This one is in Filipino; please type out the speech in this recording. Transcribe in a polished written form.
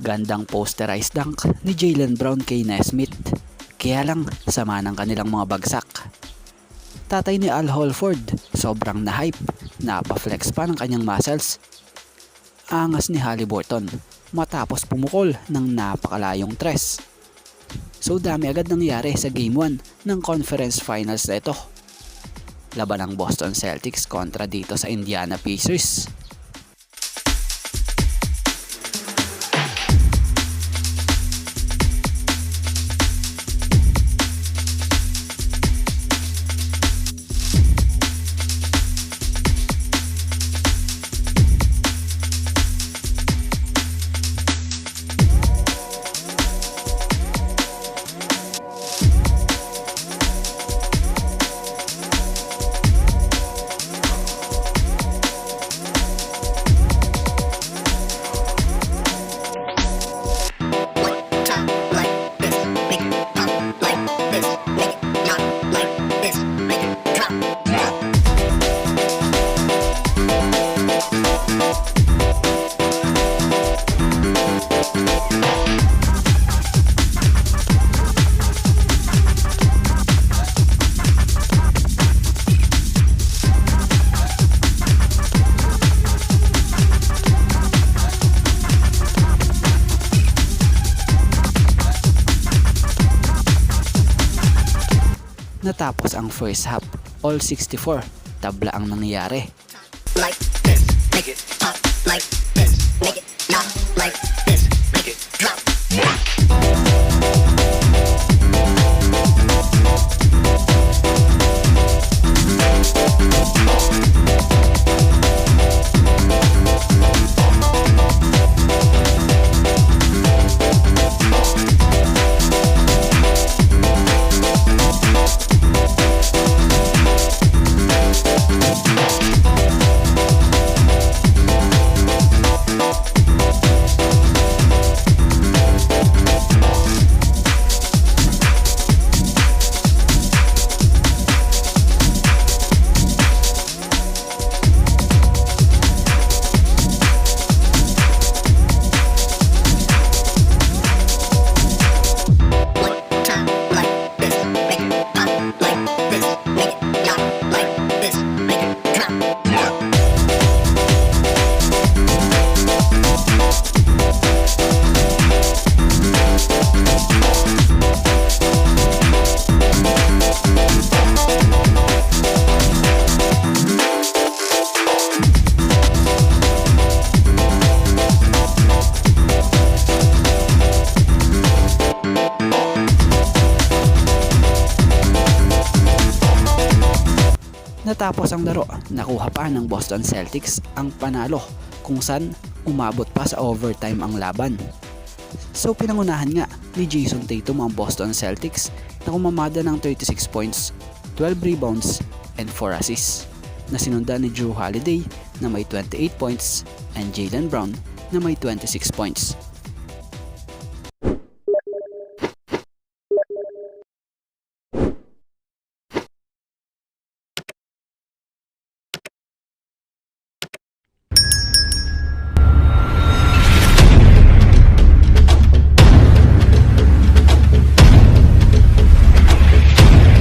Gandang posterized dunk ni Jaylen Brown kay Nesmith. Kaya lang sama ng kanilang mga bagsak. Tatay ni Al Horford, sobrang na-hype, napa-flex pa ng kanyang muscles. Angas ni Haliburton matapos pumukol ng napakalayong tres. So dami agad nangyari sa Game 1 ng Conference Finals na ito. Laban ng Boston Celtics kontra dito sa Indiana Pacers. Natapos ang first half, all 64, tabla ang nangyayari. Like this, make it pop like this, make it not like this, make it drop. Natapos ang laro, nakuha pa ng Boston Celtics ang panalo kung saan umabot pa sa overtime ang laban. So pinangunahan nga ni Jason Tatum ang Boston Celtics na kumamada ng 36 points, 12 rebounds, and 4 assists na sinundan ni Jrue Holiday na may 28 points and Jaylen Brown na may 26 points.